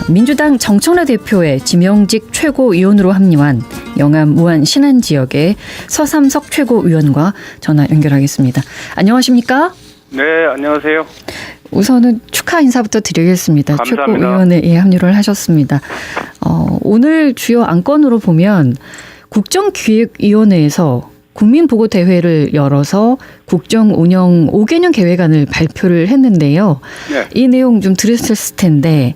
민주당 정청래 대표의 지명직 최고위원으로 합류한 영암 무안 신안 지역의 서삼석 최고위원과 전화 연결하겠습니다. 안녕하십니까? 네, 안녕하세요. 우선은 축하 인사부터 드리겠습니다. 감사합니다. 최고위원회에 합류를 하셨습니다. 오늘 주요 안건으로 보면 국정기획위원회에서 국민보고대회를 열어서 국정운영 5개년 계획안을 발표를 했는데요. 네. 이 내용 좀 들으셨을 텐데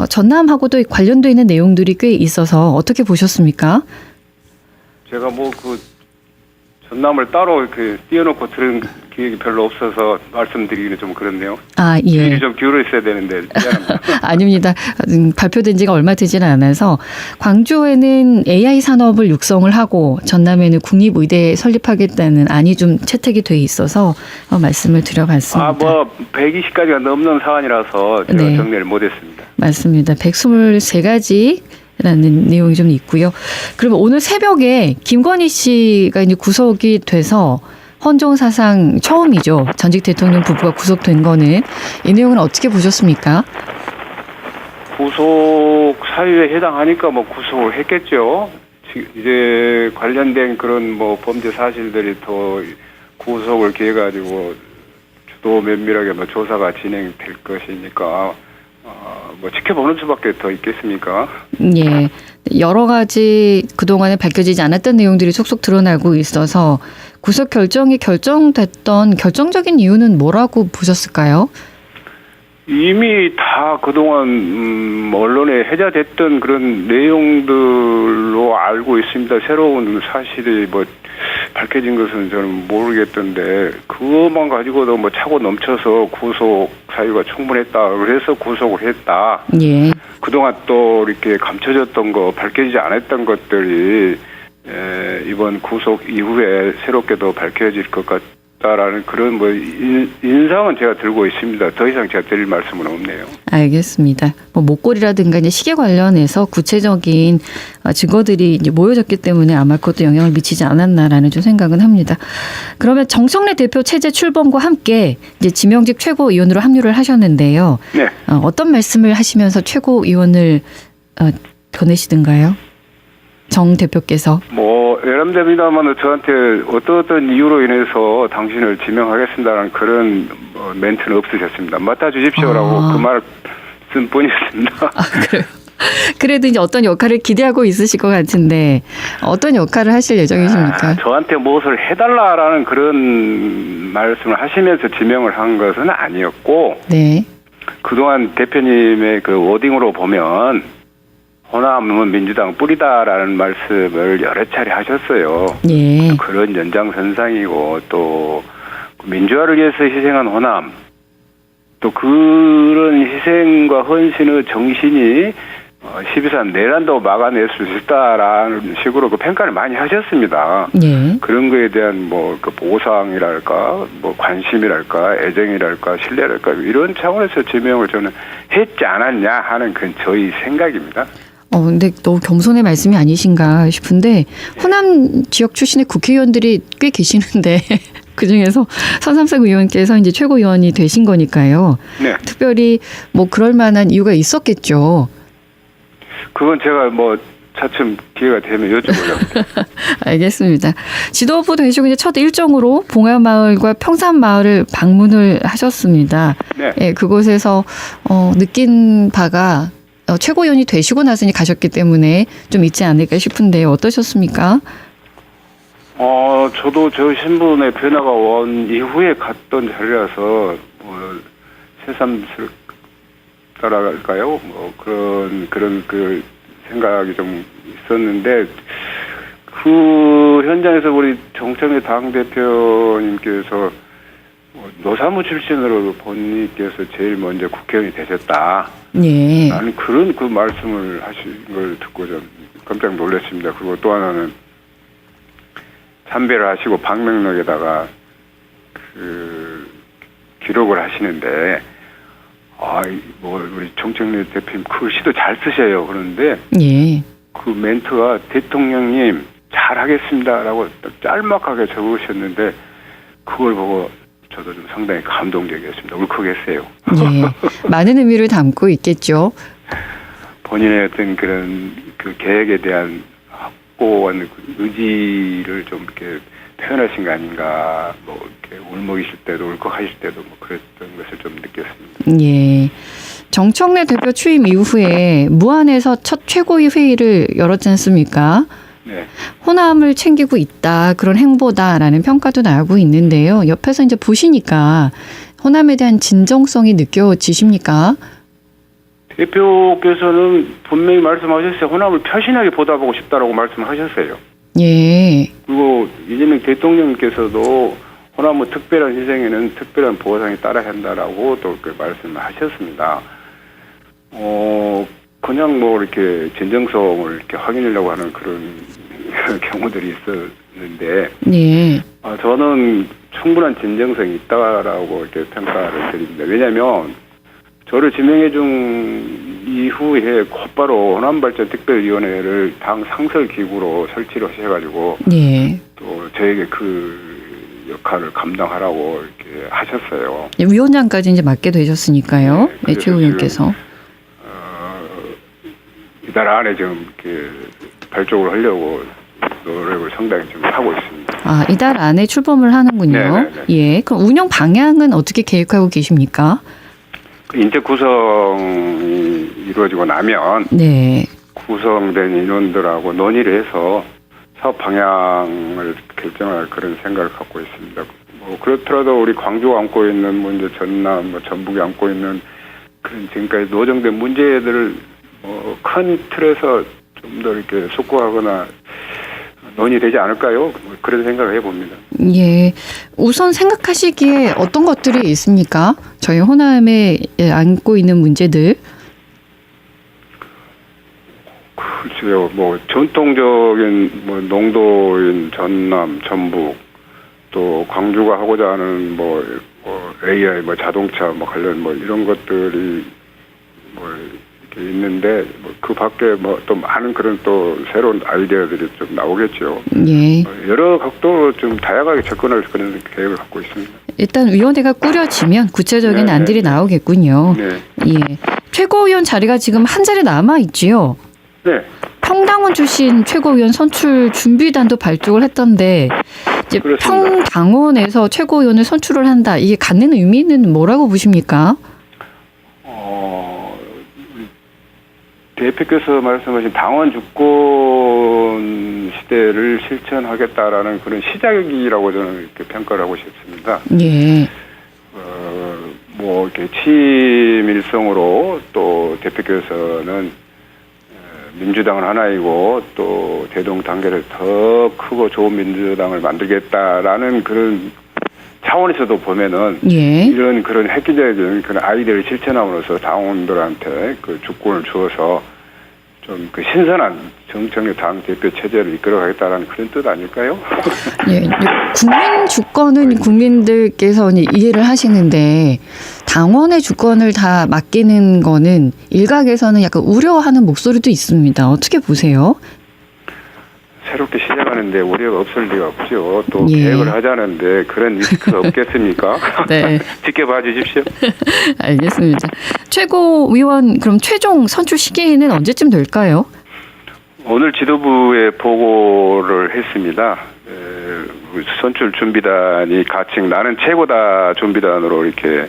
전남하고도 관련돼 있는 내용들이 꽤 있어서 어떻게 보셨습니까? 제가 전남을 따로 이렇게 띄워놓고 들은 기획이 별로 없어서 말씀드리기는 좀 그렇네요. 아, 예. 귀를 좀 기울여 있어야 되는데 미안합니다. 아닙니다. 발표된 지가 얼마 되지는 않아서 광주에는 AI 산업을 육성을 하고 전남에는 국립의대 설립하겠다는 안이 좀 채택이 돼 있어서 말씀을 드려봤습니다. 120가지가 넘는 사안이라서 제가 네. 정리를 못했습니다. 맞습니다. 123가지 라는 내용이 좀 있고요. 그러면 오늘 새벽에 김건희 씨가 이제 구속이 돼서 헌정 사상 처음이죠. 전직 대통령 부부가 구속된 거는 이 내용은 어떻게 보셨습니까? 구속 사유에 해당하니까 구속을 했겠죠. 이제 관련된 그런 범죄 사실들이 더 구속을 기해 가지고 주도 면밀하게 조사가 진행될 것이니까. 지켜보는 수밖에 더 있겠습니까? 예. 여러 가지 그동안에 밝혀지지 않았던 내용들이 속속 드러나고 있어서 구속 결정이 결정됐던 결정적인 이유는 뭐라고 보셨을까요? 이미 다 그동안 언론에 회자됐던 그런 내용들로 알고 있습니다. 새로운 사실이 밝혀진 것은 저는 모르겠던데 그것만 가지고도 차고 넘쳐서 구속 사유가 충분했다. 그래서 구속을 했다. 예. 그동안 또 이렇게 감춰졌던 거, 밝혀지지 않았던 것들이 이번 구속 이후에 새롭게도 밝혀질 것 같다라는 그런 인상은 제가 들고 있습니다. 더 이상 제가 드릴 말씀은 없네요. 알겠습니다. 목걸이라든가 이제 시계 관련해서 구체적인 증거들이 이제 모여졌기 때문에 아마 그것도 영향을 미치지 않았나라는 좀 생각은 합니다. 그러면 정청래 대표 체제 출범과 함께 이제 지명직 최고위원으로 합류를 하셨는데요. 네. 어떤 말씀을 하시면서 최고위원을 보내시던가요? 정 대표께서. 여러분들입니다만 저한테 어떤 이유로 인해서 당신을 지명하겠습니다라는 그런 멘트는 없으셨습니다. 맡아주십시오라고 그 말을 쓴 뿐이었습니다. 그래요? 그래도 이제 어떤 역할을 기대하고 있으실 것 같은데 어떤 역할을 하실 예정이십니까? 저한테 무엇을 해달라라는 그런 말씀을 하시면서 지명을 한 것은 아니었고, 네. 그동안 대표님의 그 워딩으로 보면 호남은 민주당 뿌리다라는 말씀을 여러 차례 하셨어요. 예. 그런 연장선상이고 또 민주화를 위해서 희생한 호남, 또 그런 희생과 헌신의 정신이 12.3 내란도 막아낼 수 있다라는 식으로 그 평가를 많이 하셨습니다. 예. 그런 거에 대한 그 보상이랄까, 관심이랄까, 애정이랄까, 신뢰랄까 이런 차원에서 지명을 저는 했지 않았냐 하는 그 저희 생각입니다. 근데 너무 겸손의 말씀이 아니신가 싶은데 호남 지역 출신의 국회의원들이 꽤 계시는데 그중에서 서삼석 의원께서 이제 최고위원이 되신 거니까요. 네. 특별히 그럴 만한 이유가 있었겠죠. 그건 제가 차츰 기회가 되면 여쭤보려고. 알겠습니다. 지도부 되시고 이제 첫 일정으로 봉화마을과 평산마을을 방문을 하셨습니다. 네. 예, 그곳에서 느낀 바가 최고위원이 되시고 나서 가셨기 때문에 좀 있지 않을까 싶은데 어떠셨습니까? 저도 저 신분의 변화가 온 이후에 갔던 자리라서 새삼스럽다랄까요? 그런 그 생각이 좀 있었는데 그 현장에서 우리 정청래 당대표님께서 노사모 출신으로 본인께서 제일 먼저 국회의원이 되셨다. 예. 나는 그런 그 말씀을 하신 걸 듣고 좀 깜짝 놀랐습니다. 그리고 또 하나는 참배를 하시고 방명록에다가 그 기록을 하시는데 우리 정청래 대표님 글씨도 잘 쓰셔요. 그런데 예. 그 멘트가 대통령님 잘하겠습니다라고 짤막하게 적으셨는데 그걸 보고 저도 좀 상당히 감동적이었습니다. 울컥했어요. 예. 많은 의미를 담고 있겠죠. 본인의 어떤 그런 그 계획에 대한 확고한 그 의지를 좀 이렇게 표현하신 거 아닌가. 뭐 이렇게 울먹이실 때도 울컥하실 때도 뭐 그랬던 것을 좀 느꼈습니다. 예. 정청래 대표 취임 이후에 무안에서 첫 최고위 회의를 열었지 않습니까? 네. 호남을 챙기고 있다, 그런 행보다라는 평가도 나오고 있는데요. 옆에서 이제 보시니까 호남에 대한 진정성이 느껴지십니까? 대표께서는 분명히 말씀하셨어요. 호남을 표신하게 보다보고 싶다라고 말씀하셨어요. 예. 그리고 이재명 대통령께서도 호남의 특별한 희생에는 특별한 보상이 따라야 한다라고 또 그 말씀을 하셨습니다. 그냥 뭐 이렇게 진정성을 이렇게 확인하려고 하는 그런 경우들이 있었는데, 예. 저는 충분한 진정성이 있다라고 이렇게 평가를 드립니다. 왜냐하면 저를 지명해준 이후에 곧바로 호남발전특별위원회를 당 상설기구로 설치를 하셔가지고 예. 또 저에게 그 역할을 감당하라고 이렇게 하셨어요. 위원장까지 이제 맡게 되셨으니까요. 네, 네, 최 의원께서. 이달 안에 지금 이렇게 발족을 하려고 노력을 상당히 좀 하고 있습니다. 아, 이달 안에 출범을 하는군요. 네네네. 예. 그럼 운영 방향은 어떻게 계획하고 계십니까? 인재 구성이 이루어지고 나면 네. 구성된 인원들하고 논의를 해서 사업 방향을 결정할 그런 생각을 갖고 있습니다. 뭐 그렇더라도 우리 광주가 안고 있는 문제, 전남, 뭐 전북이 안고 있는 그런 지금까지 노정된 문제들을 큰 틀에서 좀 더 이렇게 숙고하거나 논의되지 않을까요? 뭐 그런 생각을 해봅니다. 예. 우선 생각하시기에 어떤 것들이 있습니까? 저희 호남에 안고 있는 문제들. 글쎄요, 뭐 전통적인 뭐 농도인 전남, 전북, 또 광주가 하고자 하는 뭐 AI, 뭐 자동차, 뭐 관련 뭐 이런 것들이 뭐 이렇게 있는데 뭐 그 밖에 뭐 또 많은 그런 또 새로운 아이디어들이 좀 나오겠죠. 예. 여러 각도로 좀 다양하게 접근할 그런 계획을 갖고 있습니다. 일단 위원회가 꾸려지면 구체적인 네, 안들이 네. 나오겠군요. 네, 예. 최고위원 자리가 지금 한 자리 남아 있지요. 네. 평당원 출신 최고위원 선출 준비단도 발족을 했던데 이제 그렇습니다. 평당원에서 최고위원을 선출을 한다. 이게 갖는 의미는 뭐라고 보십니까? 대표께서 말씀하신 당원 주권 시대를 실천하겠다라는 그런 시작이라고 저는 이렇게 평가를 하고 싶습니다. 예. 뭐 이렇게 친밀성으로 또 대표께서는 민주당은 하나이고 또 대동단계를 더 크고 좋은 민주당을 만들겠다라는 그런 차원에서도 보면은 예. 이런 그런 획기적인 그런 아이디어를 실천함으로써 당원들한테 그 주권을 주어서 좀 그 신선한 정청래 당 대표 체제를 이끌어가겠다라는 그런 뜻 아닐까요? 예. 국민 주권은 국민들께서 이해를 하시는데 당원의 주권을 다 맡기는 거는 일각에서는 약간 우려하는 목소리도 있습니다. 어떻게 보세요? 새롭게 시작하는데 우려가 없을 리가 없죠. 또 예. 계획을 하자는데 그런 리스크가 없겠습니까? 네. 지켜봐 주십시오. 알겠습니다. 최고위원 그럼 최종 선출 시기는 언제쯤 될까요? 오늘 지도부에 보고를 했습니다. 선출 준비단이 가칭 나는 최고다 준비단으로 이렇게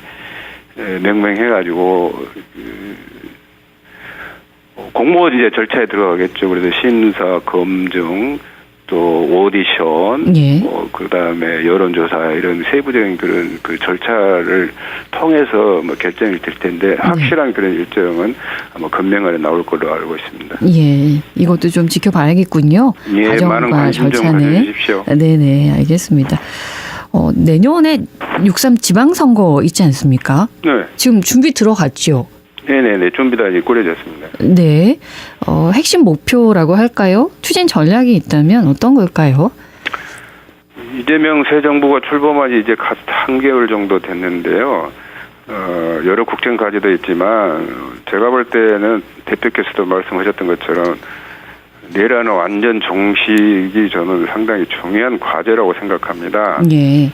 명명해가지고 공모원 이제 절차에 들어가겠죠. 그래서 심사, 검증, 또 오디션, 예. 그다음에 여론조사 이런 세부적인 그런 그 절차를 통해서 뭐 결정이 될 텐데 확실한 그런 일정은 아마 금명안에 나올 걸로 알고 있습니다. 예, 이것도 좀 지켜봐야겠군요. 예, 많은 과정과 관심 좀 가져주십시오. 네네, 알겠습니다. 내년에 6.3 지방선거 있지 않습니까? 네, 지금 준비 들어갔죠? 네네네, 준비단이 꾸려졌습니다. 네. 핵심 목표라고 할까요? 추진 전략이 있다면 어떤 걸까요? 이재명 새 정부가 출범한 지 이제 갓 한 개월 정도 됐는데요. 여러 국정 과제도 있지만 제가 볼 때는 대표께서도 말씀하셨던 것처럼 내라는 완전 종식이 저는 상당히 중요한 과제라고 생각합니다. 예.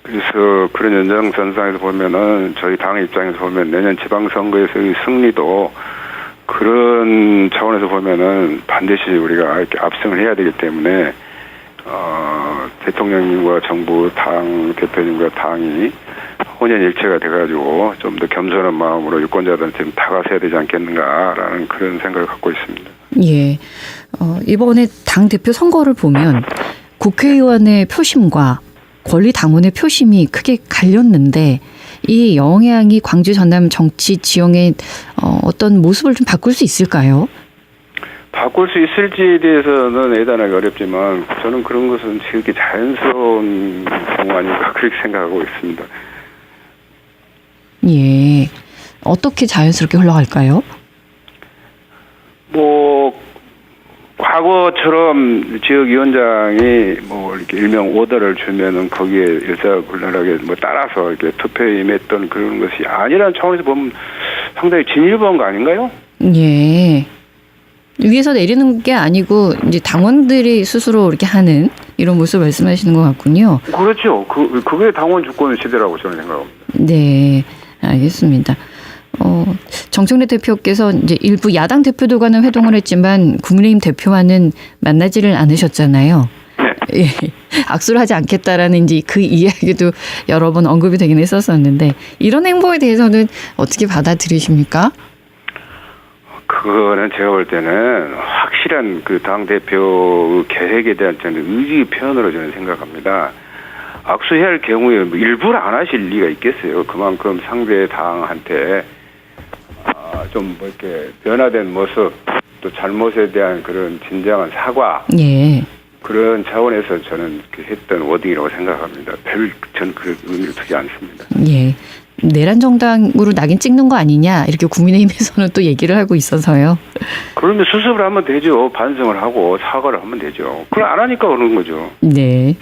그래서 그런 연장선상에서 보면은 저희 당 입장에서 보면 내년 지방선거에서의 승리도 그런 차원에서 보면은 반드시 우리가 이렇게 압승을 해야 되기 때문에 대통령님과 정부 당 대표님과 당이 혼연일체가 돼가지고 좀 더 겸손한 마음으로 유권자들한테 좀 다가서야 되지 않겠는가라는 그런 생각을 갖고 있습니다. 예. 이번에 당 대표 선거를 보면 국회의원의 표심과 권리당원의 표심이 크게 갈렸는데 이 영향이 광주 전남 정치 지형의 어떤 모습을 좀 바꿀 수 있을까요? 바꿀 수 있을지에 대해서는 예단하기 어렵지만 저는 그런 것은 그렇게 자연스러운 경우 아닌가 그렇게 생각하고 있습니다. 예. 어떻게 자연스럽게 흘러갈까요? 뭐 과거처럼 지역위원장이 뭐 이렇게 일명 오더를 주면은 거기에 일사불란하게 뭐 따라서 이렇게 투표에 임했던 그런 것이 아니라는 차원에서 보면 상당히 진일보한 거 아닌가요? 예. 위에서 내리는 게 아니고 이제 당원들이 스스로 이렇게 하는 이런 모습 말씀하시는 것 같군요. 그렇죠. 그게 당원 주권의 시대라고 저는 생각합니다. 네, 알겠습니다. 정청래 대표께서 이제 일부 야당 대표들과는 회동을 했지만 국민의힘 대표와는 만나지를 않으셨잖아요. 네. 예, 악수를 하지 않겠다라는 이제 그 이야기도 여러 번 언급이 되긴 했었었는데 이런 행보에 대해서는 어떻게 받아들이십니까? 그거는 제가 볼 때는 확실한 그 당 대표 계획에 대한 저는 의지 표현으로 저는 생각합니다. 악수해야 할 경우에 뭐 일부러 안 하실 리가 있겠어요. 그만큼 상대 당한테 좀 뭐 이렇게 변화된 모습, 또 잘못에 대한 그런 진정한 사과, 예. 그런 차원에서 저는 했던 워딩이라고 생각합니다. 저는 그 의미를 두지 않습니다. 예. 내란 정당으로 낙인 찍는 거 아니냐 이렇게 국민의힘에서는 또 얘기를 하고 있어서요. 그러면 수습을 하면 되죠. 반성을 하고 사과를 하면 되죠. 그걸 안 하니까 그러는 거죠. 네.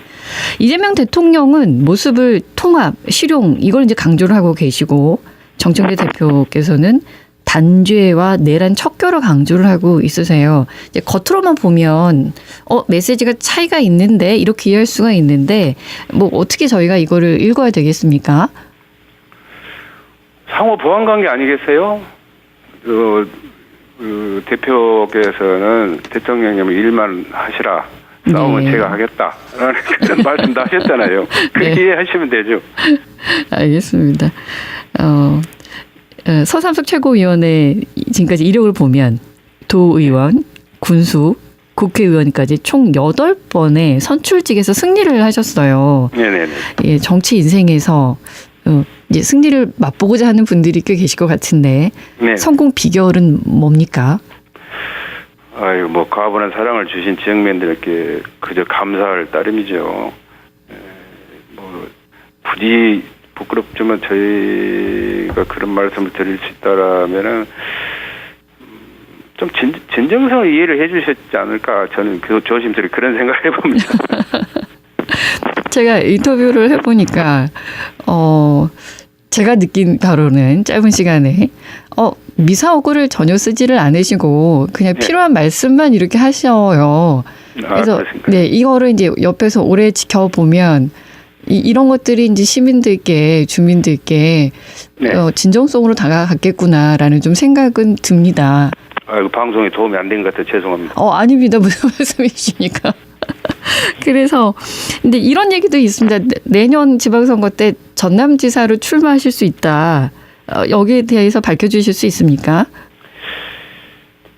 이재명 대통령은 모습을 통합, 실용 이걸 이제 강조를 하고 계시고 정청래 대표께서는 단죄와 내란 척결을 강조를 하고 있으세요. 이제 겉으로만 보면 메시지가 차이가 있는데 이렇게 이해할 수가 있는데 뭐 어떻게 저희가 이거를 읽어야 되겠습니까? 상호 보완 관계 아니겠어요? 대표께서는 대통령님 일만 하시라. 싸움은 네. 제가 하겠다. 라는 그런 말씀도 하셨잖아요. 그렇게 네. 이해하시면 되죠. 알겠습니다. 서삼석 최고위원의 지금까지 이력을 보면 도의원, 군수, 국회의원까지 총 8번의 선출직에서 승리를 하셨어요. 네네네. 예, 정치 인생에서 이제 승리를 맛보고자 하는 분들이 꽤 계실 것 같은데 네. 성공 비결은 뭡니까? 아유, 뭐 과분한 사랑을 주신 지역민들께 그저 감사할 따름이죠. 뭐 부디 부끄럽지만 저희가 그런 말씀을 드릴 수 있다라면은 좀 진정성을 이해를 해주셨지 않을까 저는 조심스레 그런 생각을 해봅니다. 제가 인터뷰를 해보니까 제가 느낀 바로는 짧은 시간에 미사오구를 전혀 쓰지를 않으시고 그냥 필요한 말씀만 이렇게 하셔요. 그래서 그렇습니까? 네 이거를 이제 옆에서 오래 지켜보면 이런 것들이 이제 시민들께 주민들께 네. 진정성으로 다가갔겠구나라는 좀 생각은 듭니다. 아이고, 방송에 도움이 안 된 것 같아 죄송합니다. 아닙니다. 무슨 말씀이십니까? 그래서 근데 이런 얘기도 있습니다. 내년 지방선거 때 전남지사로 출마하실 수 있다. 여기에 대해서 밝혀주실 수 있습니까?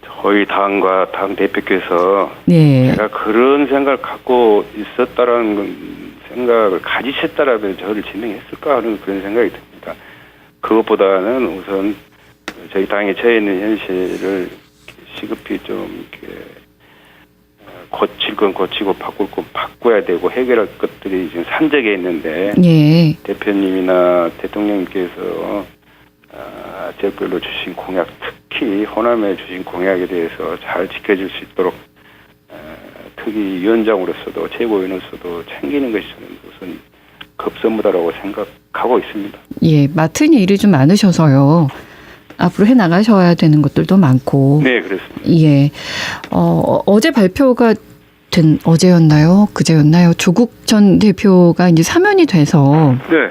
저희 당과 당 대표께서 네. 제가 그런 생각을 갖고 있었다라는 생각을 가지셨다라면 저를 지명했을까 하는 그런 생각이 듭니다. 그것보다는 우선 저희 당에 처해 있는 현실을 시급히 좀 이렇게 고칠 건 고치고 바꿀 건 바꿔야 되고 해결할 것들이 지금 산적에 있는데 예. 대표님이나 대통령님께서 지역별로 주신 공약, 특히 호남에 주신 공약에 대해서 잘 지켜줄 수 있도록 특히 위원장으로서도 최고위원으로서도 챙기는 것이 저는 우선 급선무다라고 생각하고 있습니다. 예, 맡은 일이 좀 많으셔서요. 앞으로 해 나가셔야 되는 것들도 많고. 네, 그렇습니다. 예. 어제 발표가 된 어제였나요? 그제였나요? 조국 전 대표가 이제 사면이 돼서 네.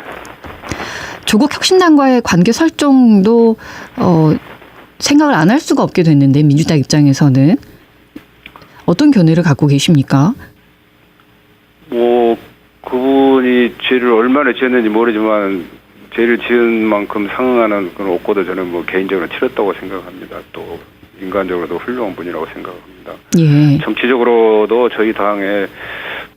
조국 혁신당과의 관계 설정도 생각을 안 할 수가 없게 됐는데 민주당 입장에서는 어떤 견해를 갖고 계십니까? 뭐 그분이 죄를 얼마나 지었는지 모르지만 죄를 지은 만큼 상응하는 그런 옥고도 저는 뭐 개인적으로 치렀다고 생각합니다. 또 인간적으로도 훌륭한 분이라고 생각합니다. 예. 정치적으로도 저희 당에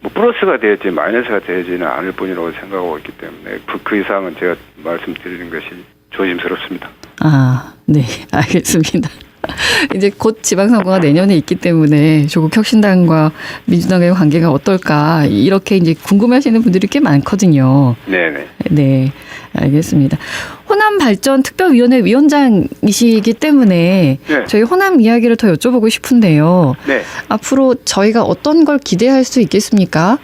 뭐 플러스가 되었지 마이너스가 되지는 않을 뿐이라고 생각하고 있기 때문에 그 이상은 제가 말씀드리는 것이 조심스럽습니다. 아, 네, 알겠습니다. 이제 곧 지방선거가 내년에 있기 때문에 조국 혁신당과 민주당의 관계가 어떨까 이렇게 이제 궁금해하시는 분들이 꽤 많거든요. 네네. 네, 알겠습니다. 호남 발전 특별위원회 위원장이시기 때문에 네. 저희 호남 이야기를 더 여쭤보고 싶은데요. 네. 앞으로 저희가 어떤 걸 기대할 수 있겠습니까?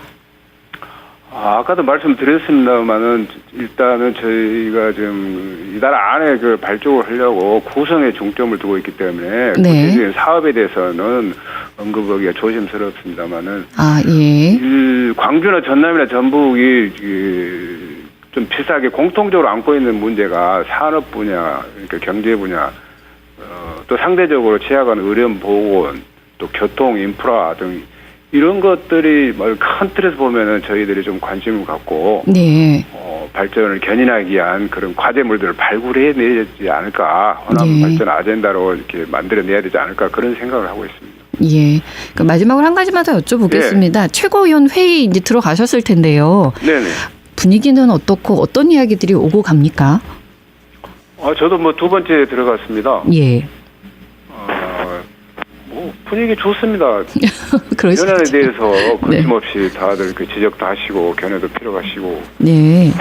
아까도 말씀드렸습니다만은 일단은 저희가 지금 이 나라 안에 그 발족을 하려고 구성에 중점을 두고 있기 때문에 네. 구체적인 사업에 대해서는 언급하기가 조심스럽습니다만은 아, 예. 광주나 전남이나 전북이 좀 비슷하게 공통적으로 안고 있는 문제가 산업 분야, 그러니까 경제 분야, 또 상대적으로 취약한 의료원 보건, 또 교통 인프라 등 이런 것들이 큰 틀에서 보면은 저희들이 좀 관심을 갖고 네. 발전을 견인하기 위한 그런 과제물들을 발굴해내야 되지 않을까, 호남 네. 발전 아젠다로 이렇게 만들어내야 되지 않을까 그런 생각을 하고 있습니다. 예. 그 마지막으로 한 가지만 더 여쭤보겠습니다. 최고위원 회의 이제 들어가셨을 텐데요. 네네. 분위기는 어떻고 어떤 이야기들이 오고 갑니까? 저도 뭐 두 번째 들어갔습니다. 예. 뭐 분위기 좋습니다. 그럴 수 연안에 있죠. 대해서 거침없이 다들 그 지적도 하시고 견해도 필요하시고. 네.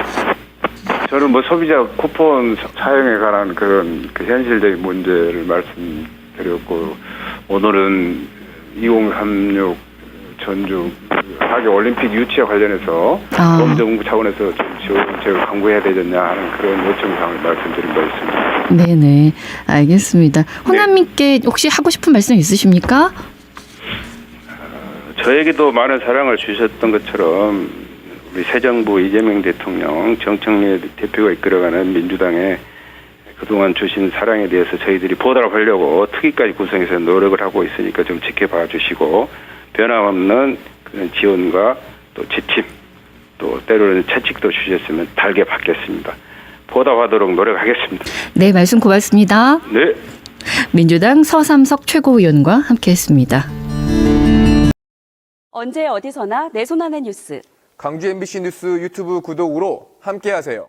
저는 뭐 소비자 쿠폰 사용에 관한 그런 그 현실적인 문제를 말씀드렸고, 오늘은 2036 전주 하계 올림픽 유치와 관련해서 범정부 차원에서 좀 지원책을 강구해야 되겠냐 하는 그런 요청사항을 말씀드린 바 있습니다. 네네. 알겠습니다. 호남민께 혹시 하고 싶은 말씀 있으십니까? 저에게도 많은 사랑을 주셨던 것처럼 우리 새 정부 이재명 대통령, 정청래 대표가 이끌어가는 민주당의 그동안 주신 사랑에 대해서 저희들이 보답하려고 특위까지 구성해서 노력을 하고 있으니까 좀 지켜봐 주시고, 변함없는 그런 지원과 또 지침, 또 때로는 채찍도 주셨으면 달게 받겠습니다. 보답하도록 노력하겠습니다. 네, 말씀 고맙습니다. 네. 민주당 서삼석 최고위원과 함께했습니다. 언제 어디서나 내 손 안의 뉴스. 강주 MBC 뉴스 유튜브 구독으로 함께하세요.